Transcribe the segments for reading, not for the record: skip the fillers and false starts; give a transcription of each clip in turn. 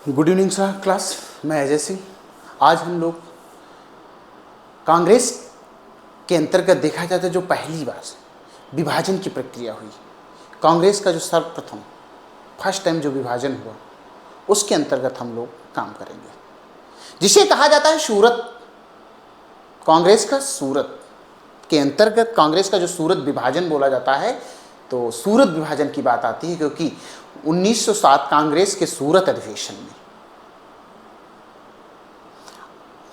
Good evening sir class. मैं अजय सिंह। आज हम लोग कांग्रेस के अंतर्गत देखा जाता है जो पहली बार विभाजन की प्रक्रिया हुई, कांग्रेस का जो सर्वप्रथम फर्स्ट टाइम जो विभाजन हुआ उसके अंतर्गत हम लोग काम करेंगे, जिसे कहा जाता है सूरत। कांग्रेस का सूरत के अंतर्गत कांग्रेस का जो सूरत विभाजन बोला जाता है, तो सूरत विभाजन की बात आती है क्योंकि 1907 कांग्रेस के सूरत अधिवेशन में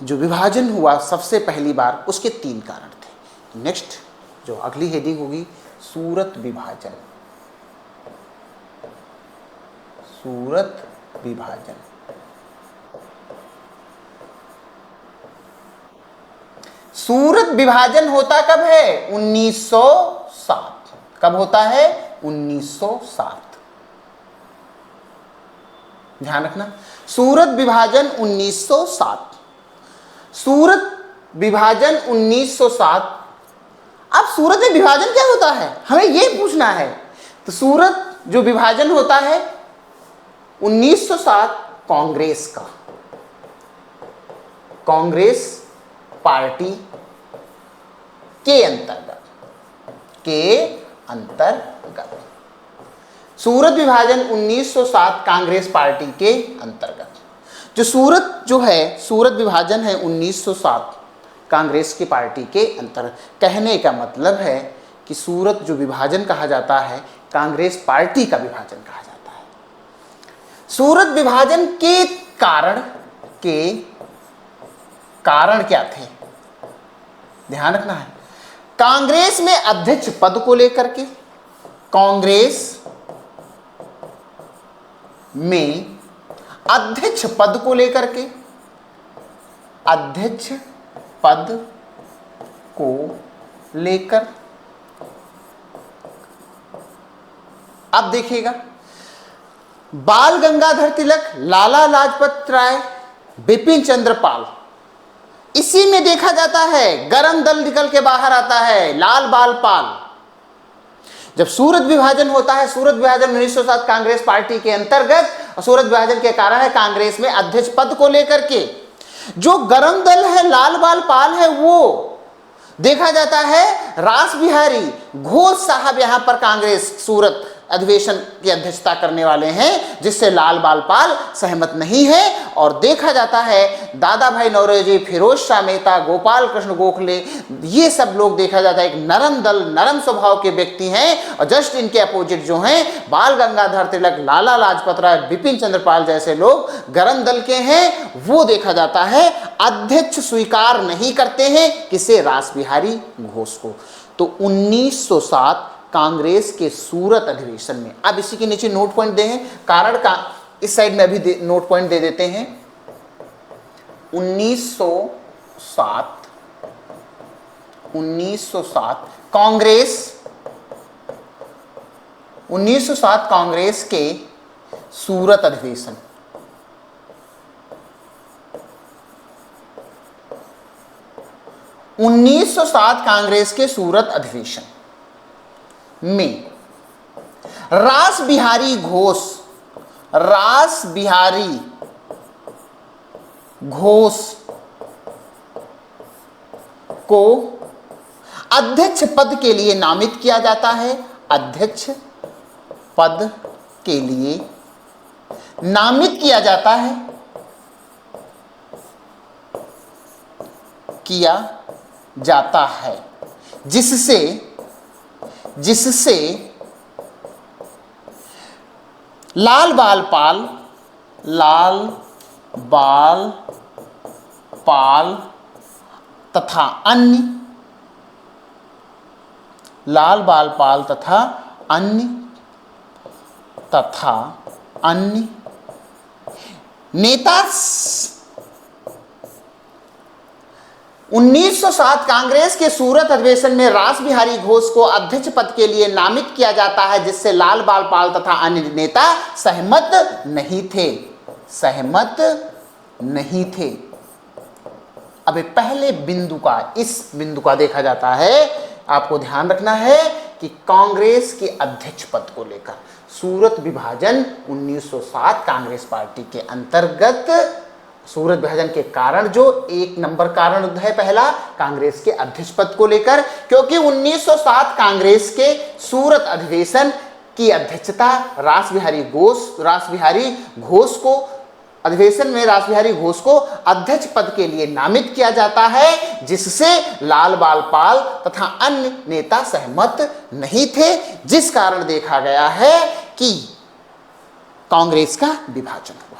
जो विभाजन हुआ सबसे पहली बार, उसके 3 कारण थे। नेक्स्ट जो अगली हेडिंग होगी सूरत विभाजन। सूरत विभाजन सूरत विभाजन होता कब है? 1907। कब होता है? 1907। ध्यान रखना, सूरत विभाजन 1907। सूरत विभाजन 1907। अब सूरत में विभाजन क्या होता है, हमें यह पूछना है। तो सूरत जो विभाजन होता है 1907 कांग्रेस का, कांग्रेस पार्टी के अंतर्गत सूरत विभाजन 1907 कांग्रेस पार्टी के अंतर्गत जो सूरत विभाजन है 1907 कांग्रेस की पार्टी के अंतर्गत। कहने का मतलब है कि सूरत जो विभाजन कहा जाता है कांग्रेस पार्टी का विभाजन कहा जाता है। सूरत विभाजन के कारण क्या थे, ध्यान रखना है। कांग्रेस में अध्यक्ष पद को लेकर के, कांग्रेस में अध्यक्ष पद को लेकर के, अध्यक्ष पद को लेकर अब देखिएगा, बाल गंगाधर तिलक, लाला लाजपत राय, बिपिन चंद्र पाल, इसी में देखा जाता है गरम दल निकल के बाहर आता है, लाल बाल पाल। जब सूरत विभाजन होता है, सूरत विभाजन 1907 कांग्रेस पार्टी के अंतर्गत, और सूरत विभाजन के कारण है कांग्रेस में अध्यक्ष पद को लेकर के जो गरम दल है, लाल बाल पाल है, वो देखा जाता है रास बिहारी घोष साहब यहां पर कांग्रेस सूरत अधिवेशन की अध्यक्षता करने वाले हैं, जिससे लाल बाल पाल सहमत नहीं है। और देखा जाता है दादा भाई नौरोजी, फिरोज शाह मेहता, गोपाल कृष्ण गोखले, ये सब लोग देखा जाता है एक नरम दल, नरम स्वभाव के व्यक्ति हैं। और जस्ट इनके अपोजिट जो हैं बाल गंगाधर तिलक, लाला लाजपत राय, बिपिन चंद्र पाल जैसे लोग गरम दल के हैं। वो देखा जाता है अध्यक्ष स्वीकार नहीं करते हैं किसे? रास बिहारी घोष को। तो 1907 कांग्रेस के सूरत अधिवेशन में, अब इसी के नीचे नोट पॉइंट दे हैं, कारण का इस साइड में अभी नोट पॉइंट दे देते हैं। 1907 कांग्रेस, 1907 कांग्रेस के सूरत अधिवेशन, कांग्रेस के सूरत अधिवेशन में रास बिहारी घोष को अध्यक्ष पद के लिए नामित किया जाता है। अध्यक्ष पद के लिए नामित किया जाता है, जिससे लाल बाल पाल तथा अन्य नेता 1907 कांग्रेस के सूरत अधिवेशन में रास बिहारी घोष को अध्यक्ष पद के लिए नामित किया जाता है, जिससे लाल बाल पाल तथा अन्य नेता सहमत नहीं थे। अब पहले इस बिंदु का देखा जाता है, आपको ध्यान रखना है कि कांग्रेस के अध्यक्ष पद को लेकर सूरत विभाजन 1907 कांग्रेस पार्टी के अंतर्गत, सूरत विभाजन के कारण जो एक नंबर कारण है पहला, कांग्रेस के अध्यक्ष पद को लेकर, क्योंकि 1907 कांग्रेस के सूरत अधिवेशन की अध्यक्षता रासबिहारी घोष को, अधिवेशन में रासबिहारी घोष को अध्यक्ष पद के लिए नामित किया जाता है, जिससे लाल बाल पाल तथा अन्य नेता सहमत नहीं थे, जिस कारण देखा गया है कि कांग्रेस का विभाजन हुआ।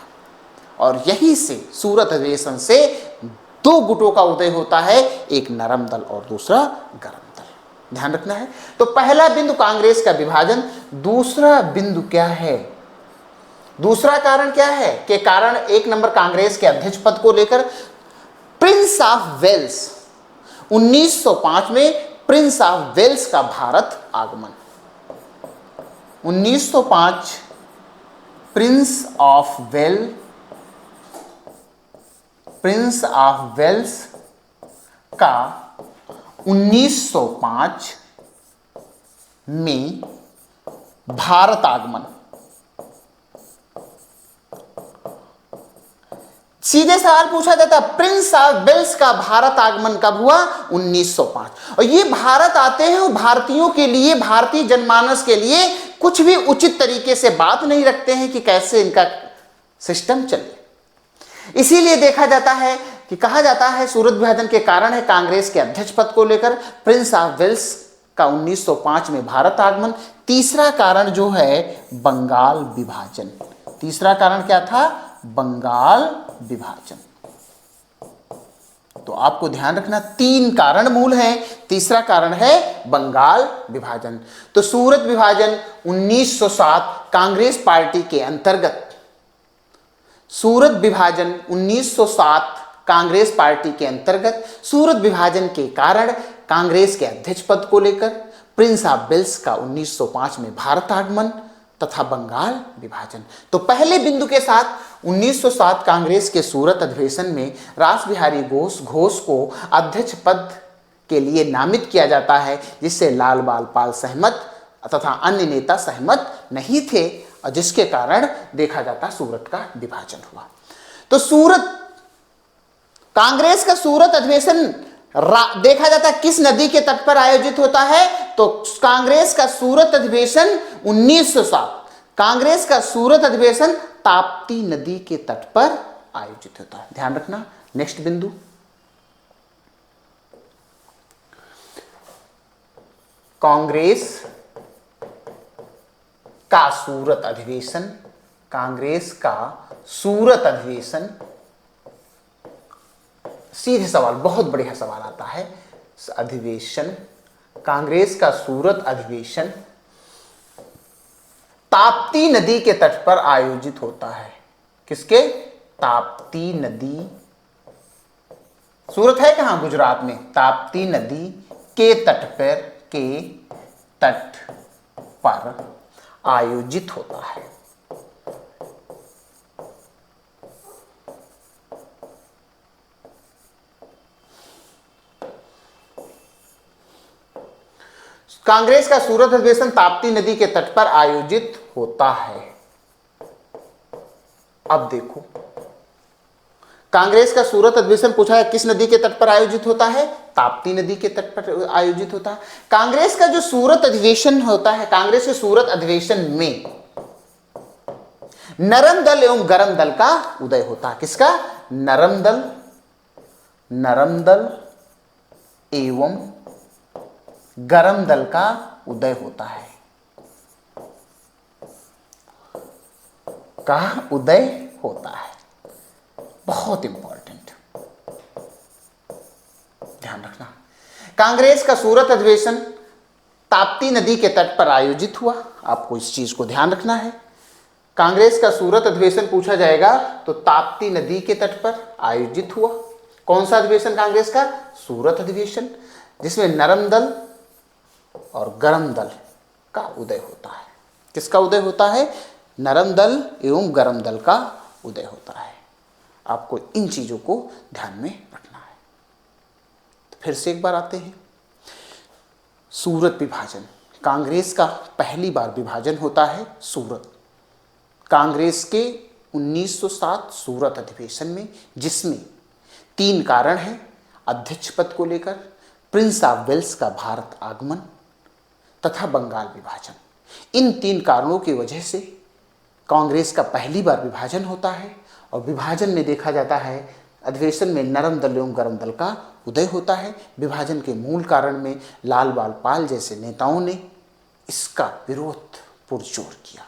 और यहीं से सूरत अधिवेशन से दो गुटों का उदय होता है, एक नरम दल और दूसरा गरम दल। ध्यान रखना है। तो पहला बिंदु कांग्रेस का विभाजन। दूसरा बिंदु क्या है? दूसरा कारण क्या है? के कारण एक नंबर कांग्रेस के अध्यक्ष पद को लेकर प्रिंस ऑफ वेल्स, 1905 में प्रिंस ऑफ वेल्स का भारत आगमन। 1905 प्रिंस ऑफ वेल्स का 1905 में भारत आगमन। सीधे सवाल पूछा जाता, प्रिंस ऑफ वेल्स का भारत आगमन कब हुआ? 1905। और ये भारत आते हैं और भारतीयों के लिए, भारतीय जनमानस के लिए कुछ भी उचित तरीके से बात नहीं रखते हैं कि कैसे इनका सिस्टम चले। इसीलिए देखा जाता है कि कहा जाता है सूरत विभाजन के कारण है कांग्रेस के अध्यक्ष पद को लेकर प्रिंस ऑफ वेल्स का 1905 में भारत आगमन। तीसरा कारण जो है बंगाल विभाजन। तीसरा कारण क्या था? बंगाल विभाजन। तो आपको ध्यान रखना, तीन कारण मूल हैं, तीसरा कारण है बंगाल विभाजन। तो सूरत विभाजन 1907 कांग्रेस पार्टी के अंतर्गत, सूरत विभाजन 1907 कांग्रेस पार्टी के अंतर्गत सूरत विभाजन के कारण कांग्रेस के अध्यक्ष पद को लेकर प्रिंस ऑफ वेल्स का 1905 में भारत आगमन तथा बंगाल विभाजन। तो पहले बिंदु के साथ 1907 कांग्रेस के सूरत अधिवेशन में रासबिहारी घोष को अध्यक्ष पद के लिए नामित किया जाता है, जिससे लाल बाल पाल सहमत तथा अन्य नेता सहमत नहीं थे, और जिसके कारण देखा जाता सूरत का विभाजन हुआ। तो सूरत कांग्रेस का सूरत अधिवेशन देखा जाता किस नदी के तट पर आयोजित होता है? तो कांग्रेस का सूरत अधिवेशन 1907, कांग्रेस का सूरत अधिवेशन ताप्ती नदी के तट पर आयोजित होता है। ध्यान रखना। नेक्स्ट बिंदु, कांग्रेस का सूरत अधिवेशन, कांग्रेस का सूरत अधिवेशन। सीधे सवाल, बहुत बढ़िया सवाल आता है। अधिवेशन, कांग्रेस का सूरत अधिवेशन ताप्ती नदी के तट पर आयोजित होता है। किसके? ताप्ती नदी। सूरत है कहां? गुजरात में। ताप्ती नदी के तट पर आयोजित होता है। कांग्रेस का सूरत अधिवेशन ताप्ती नदी के तट पर आयोजित होता है। अब देखो, कांग्रेस का सूरत अधिवेशन पूछा है किस नदी के तट पर आयोजित होता है? ताप्ती नदी के तट पर आयोजित होता है। कांग्रेस का जो सूरत अधिवेशन होता है, कांग्रेस के सूरत अधिवेशन में नरम दल एवं गरम दल का उदय होता है। किसका? नरम दल एवं गरम दल का उदय होता है। का उदय होता है। बहुत इंपॉर्टेंट, ध्यान रखना। कांग्रेस का सूरत अधिवेशन ताप्ती नदी के तट पर आयोजित हुआ। आपको इस चीज को ध्यान रखना है। कांग्रेस का सूरत अधिवेशन पूछा जाएगा तो ताप्ती नदी के तट पर आयोजित हुआ। कौन सा अधिवेशन? कांग्रेस का सूरत अधिवेशन, जिसमें नरम दल और गरम दल का उदय होता है। किसका उदय होता है? नरम दल एवं गरम दल का उदय होता है। आपको इन चीजों को ध्यान में रखना है। तो फिर से एक बार आते हैं। सूरत विभाजन कांग्रेस का पहली बार विभाजन होता है सूरत, कांग्रेस के 1907 सूरत अधिवेशन में, जिसमें 3 कारण हैं: अध्यक्ष पद को लेकर, प्रिंस ऑफ वेल्स का भारत आगमन तथा बंगाल विभाजन। इन 3 कारणों की वजह से कांग्रेस का पहली बार विभाजन होता है और विभाजन में देखा जाता है अधिवेशन में नरम दल एवं गरम दल का उदय होता है। विभाजन के मूल कारण में लाल बाल पाल जैसे नेताओं ने इसका विरोध पुरजोर किया।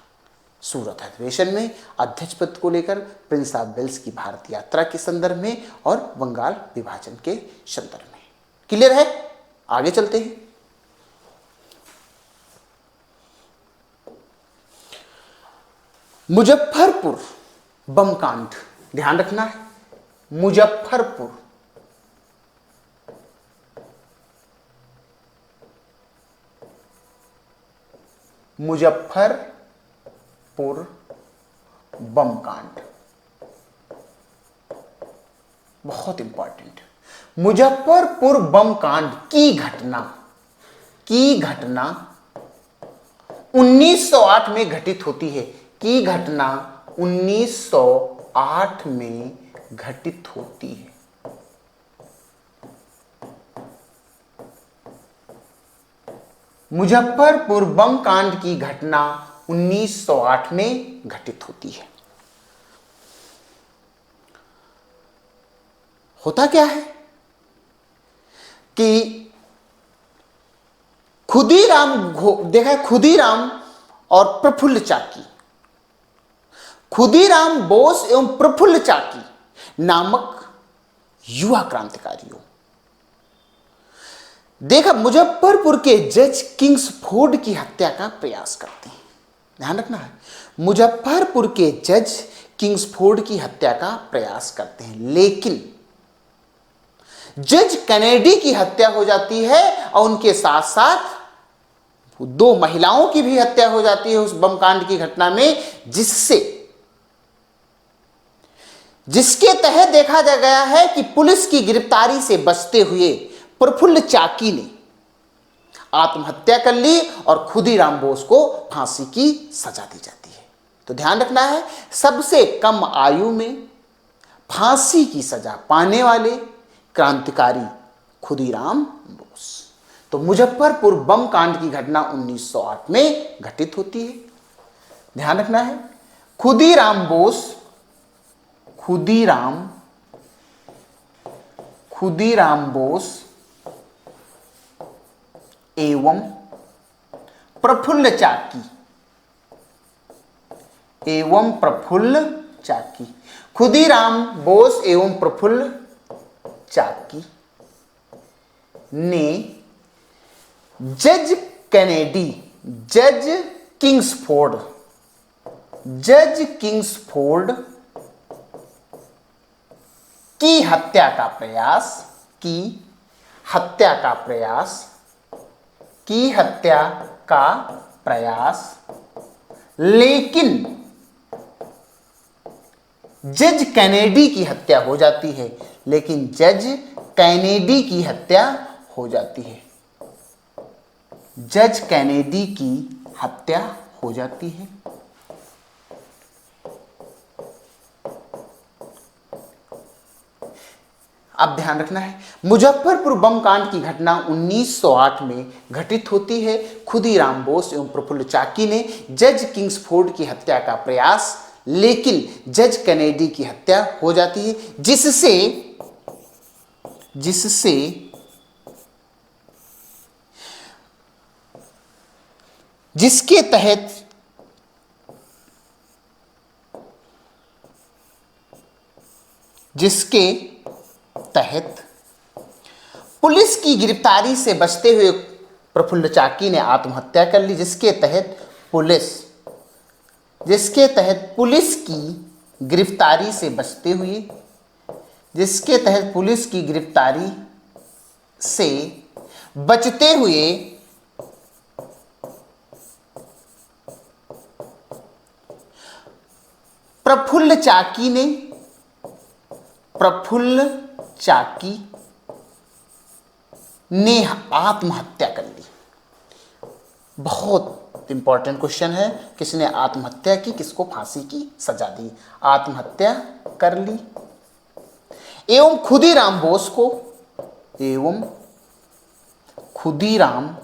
सूरत अधिवेशन में अध्यक्ष पद को लेकर, प्रिंस ऑफ वेल्स की भारत यात्रा के संदर्भ में और बंगाल विभाजन के संदर्भ में। क्लियर है? आगे चलते हैं। मुजफ्फरपुर बम कांड, ध्यान रखना है, मुजफ्फरपुर बम कांड बहुत इंपॉर्टेंट। मुजफ्फरपुर बम कांड की घटना 1908 में घटित होती है। की घटना 1908 में घटित होती है। मुजफ्फरपुर बम कांड की घटना 1908 में घटित होती है। होता क्या है कि खुदीराम और प्रफुल्ल चाकी, खुदीराम बोस एवं प्रफुल्ल चाकी नामक युवा क्रांतिकारियों देखा मुजफ्फरपुर के जज किंग्सफोर्ड की हत्या का प्रयास करते हैं। ध्यान रखना है, मुजफ्फरपुर के जज किंग्सफोर्ड की हत्या का प्रयास करते हैं, लेकिन जज कैनेडी की हत्या हो जाती है और उनके साथ साथ 2 महिलाओं की भी हत्या हो जाती है उस बमकांड की घटना में, जिसके तहत देखा जा गया है कि पुलिस की गिरफ्तारी से बचते हुए प्रफुल्ल चाकी ने आत्महत्या कर ली और खुदीराम बोस को फांसी की सजा दी जाती है। तो ध्यान रखना है, सबसे कम आयु में फांसी की सजा पाने वाले क्रांतिकारी खुदीराम बोस। तो मुजफ्फरपुर बम कांड की घटना 1908 में घटित होती है। ध्यान रखना है, खुदीराम बोस एवं प्रफुल्ल चाकी, खुदीराम बोस एवं प्रफुल्ल चाकी ने जज किंग्सफोर्ड की हत्या का प्रयास, लेकिन जज कैनेडी की हत्या हो जाती है, जज कैनेडी की हत्या हो जाती है। अब ध्यान रखना है, मुजफ्फरपुर बम कांड की घटना 1908 में घटित होती है। खुदीराम बोस एवं प्रफुल्ल चाकी ने जज किंग्सफोर्ड की हत्या का प्रयास, लेकिन जज कैनेडी की हत्या हो जाती है, जिसके तहत पुलिस की गिरफ्तारी से बचते हुए प्रफुल्ल चाकी ने आत्महत्या कर ली, जिसके तहत पुलिस की गिरफ्तारी से बचते हुए प्रफुल्ल चाकी ने आत्महत्या कर ली। बहुत इंपॉर्टेंट क्वेश्चन है। किसने आत्महत्या की, किसको फांसी की सजा दी? आत्महत्या कर ली। एवं खुदीराम बोस को, एवं खुदीराम,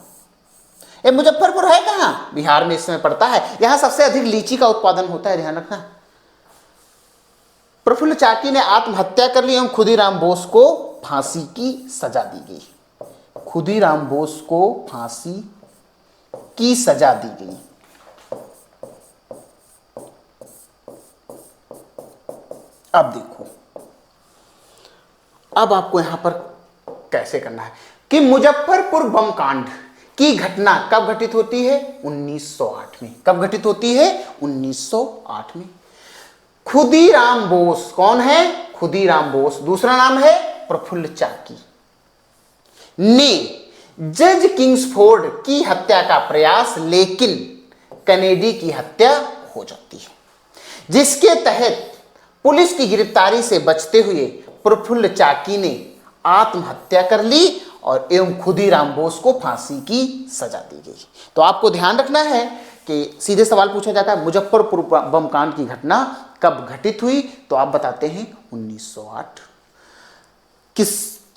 ये मुजफ्फरपुर है कहाँ? बिहार में इस समय पड़ता है। यहां सबसे अधिक लीची का उत्पादन होता है, ध्यान रखना। प्रफुल्ल चाकी ने आत्महत्या कर ली एवं खुदीराम बोस को फांसी की सजा दी गई। खुदीराम बोस को फांसी की सजा दी गई। अब देखो, अब आपको यहां पर कैसे करना है कि मुजफ्फरपुर बम कांड की घटना कब घटित होती है? 1908 में। कब घटित होती है? 1908 में। खुदीराम बोस कौन है? खुदीराम बोस, दूसरा नाम है प्रफुल्ल चाकी, ने जज किंग्सफोर्ड की हत्या का प्रयास, लेकिन कैनेडी की हत्या हो जाती है, जिसके तहत पुलिस की गिरफ्तारी से बचते हुए प्रफुल्ल चाकी ने आत्महत्या कर ली और एवं खुदीराम बोस को फांसी की सजा दी गई। तो आपको ध्यान रखना है कि सीधे सवाल पूछा जाता है मुजफ्फरपुर बम कांड की घटना कब घटित हुई, तो आप बताते हैं 1908।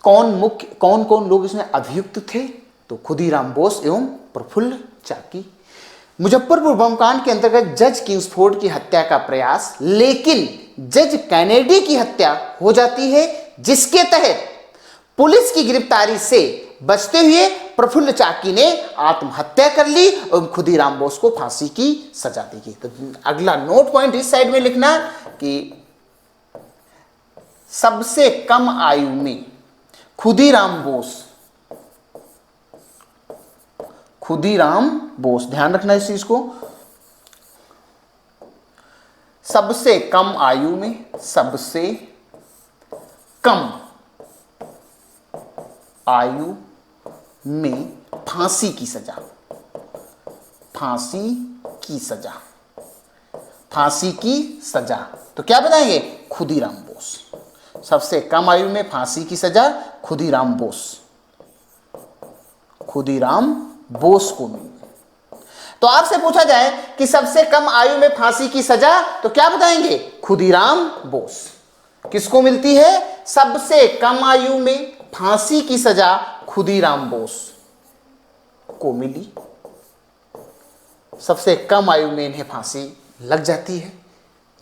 कौन कौन लोग इसमें अभियुक्त थे? तो खुदीराम बोस एवं प्रफुल्ल चाकी। मुजफ्फरपुर बम कांड के अंतर्गत जज किंग्सफोर्ड की हत्या का प्रयास, लेकिन जज कैनेडी की हत्या हो जाती है, जिसके तहत पुलिस की गिरफ्तारी से बचते हुए प्रफुल्ल चाकी ने आत्महत्या कर ली और खुदीराम बोस को फांसी की सजा दी गई। तो अगला नोट पॉइंट इस साइड में लिखना कि सबसे कम आयु में खुदीराम बोस, ध्यान रखना इस चीज को, सबसे कम आयु में, सबसे कम आयु में फांसी की सजा, फांसी की सजा, फांसी की सजा। तो क्या बताएंगे? खुदीराम बोस। सबसे कम आयु में फांसी की सजा खुदीराम बोस, खुदीराम बोस को मिली। तो आपसे पूछा जाए कि सबसे कम आयु में फांसी की सजा, तो क्या बताएंगे? खुदीराम बोस। किसको मिलती है? सबसे कम आयु में फांसी की सजा खुदीराम बोस को मिली। सबसे कम आयु में इन्हें फांसी लग जाती है,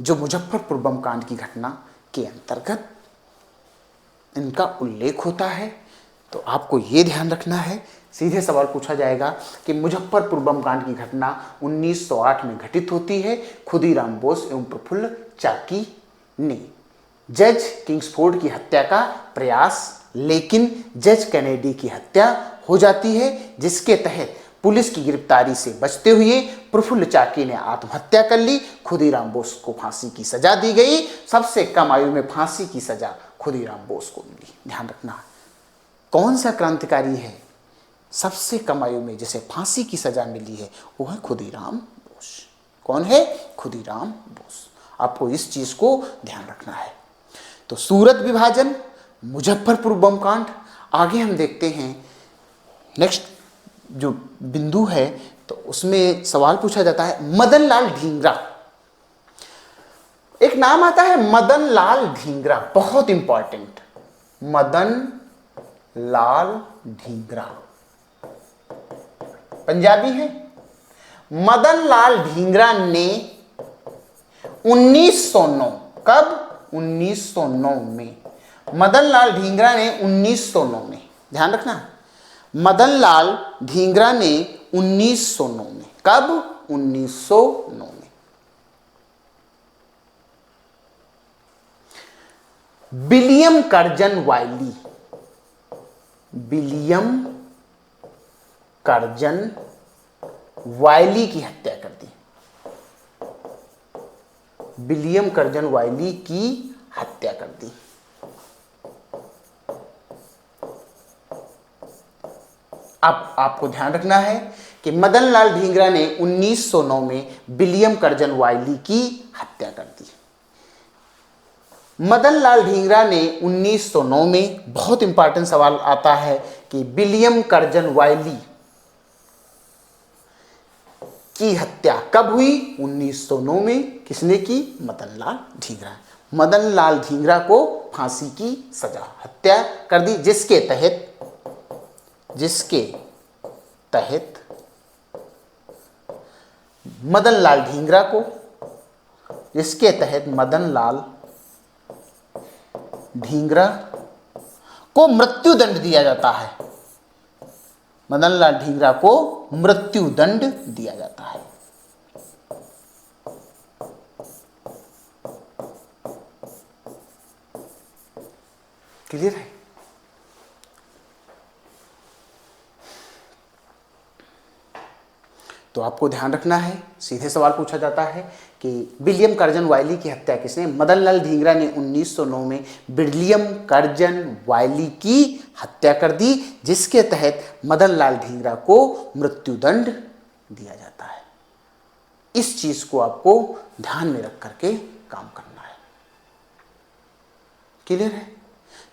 जो मुजफ्फरपुर बम कांड की घटना के अंतर्गत इनका उल्लेख होता है। तो आपको यह ध्यान रखना है, सीधे सवाल पूछा जाएगा कि मुजफ्फरपुर बम कांड की घटना 1908 में घटित होती है। खुदीराम बोस एवं प्रफुल्ल चाकी ने जज किंग्सफोर्ड की हत्या का प्रयास, लेकिन जज कैनेडी की हत्या हो जाती है, जिसके तहत पुलिस की गिरफ्तारी से बचते हुए प्रफुल्ल चाकी ने आत्महत्या कर ली। खुदीराम बोस को फांसी की सजा दी गई। सबसे कम आयु में फांसी की सजा खुदीराम बोस को मिली। ध्यान रखना, कौन सा क्रांतिकारी है सबसे कम आयु में जिसे फांसी की सजा मिली है? वो है खुदीराम बोस। कौन है? खुदीराम बोस। आपको इस चीज को ध्यान रखना है। तो सूरत विभाजन, मुजफ्फरपुर बम कांड, आगे हम देखते हैं नेक्स्ट जो बिंदु है, तो उसमें सवाल पूछा जाता है मदन लाल ढींगरा। एक नाम आता है मदन लाल ढींगरा, बहुत इंपॉर्टेंट, मदन लाल ढींगरा, पंजाबी है। मदन लाल ढींगरा ने 1909, कब? 1909 में। मदन लाल ढींगरा ने 1909 में, ध्यान रखना, मदन लाल ढींगरा ने 1909 में, कब? 1909 में विलियम कर्जन वाइली, विलियम कर्जन वाइली की हत्या कर दी। विलियम कर्जन वाइली की हत्या कर दी। अब आपको ध्यान रखना है कि मदन लाल ढींगरा ने 1909 में विलियम कर्जन वाइली की हत्या कर दी। मदन लाल ढींगरा ने 1909 में, बहुत इंपॉर्टेंट सवाल आता है कि विलियम कर्जन वाइली की हत्या कब हुई? 1909 में। किसने की? मदनलाल ढींगरा। मदनलाल ढींगरा को फांसी की सजा, हत्या कर दी, जिसके तहत मदनलाल ढींगरा को, जिसके तहत मदनलाल ढींगरा को मृत्युदंड दिया जाता है। मदनलाल ढींगरा को मृत्युदंड दिया जाता है। क्लियर है? तो आपको ध्यान रखना है, सीधे सवाल पूछा जाता है कि विलियम कर्जन वाइली की हत्या किसने? मदनलाल ढींगरा ने 1909 में विलियम कर्जन वाइली की हत्या कर दी, जिसके तहत मदनलाल ढींगरा को मृत्युदंड दिया जाता है। इस चीज को आपको ध्यान में रख करके काम करना है। क्लियर है?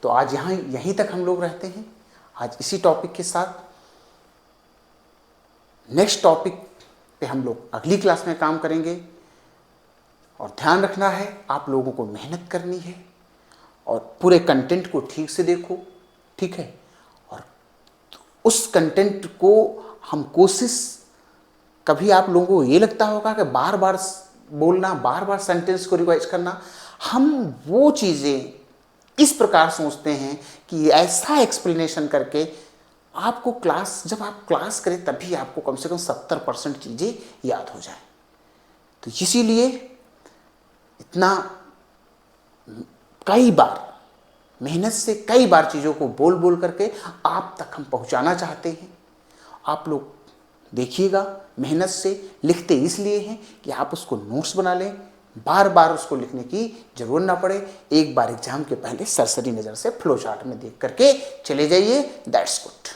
तो आज यहीं तक हम लोग रहते हैं। आज इसी टॉपिक के साथ नेक्स्ट टॉपिक पे हम लोग अगली क्लास में काम करेंगे। और ध्यान रखना है, आप लोगों को मेहनत करनी है और पूरे कंटेंट को ठीक से देखो, ठीक है? और उस कंटेंट को हम कोशिश, कभी आप लोगों को ये लगता होगा कि बार बार बोलना, बार बार सेंटेंस को रिवाइज करना, हम वो चीज़ें इस प्रकार सोचते हैं कि ऐसा एक्सप्लेनेशन करके आपको क्लास, जब आप क्लास करें तभी आपको कम से कम 70% चीज़ें याद हो जाए। तो इसीलिए इतना कई बार मेहनत से कई बार चीज़ों को बोल बोल करके आप तक हम पहुंचाना चाहते हैं। आप लोग देखिएगा, मेहनत से लिखते इसलिए हैं कि आप उसको नोट्स बना लें, बार बार उसको लिखने की जरूरत ना पड़े। एक बार एग्जाम के पहले सरसरी नज़र से फ्लो चार्ट में देख करके चले जाइए, दैट्स गुड।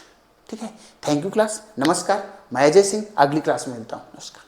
ठीक है? थैंक यू क्लास, नमस्कार। मैं अजय सिंह, अगली क्लास में मिलता हूँ। नमस्कार।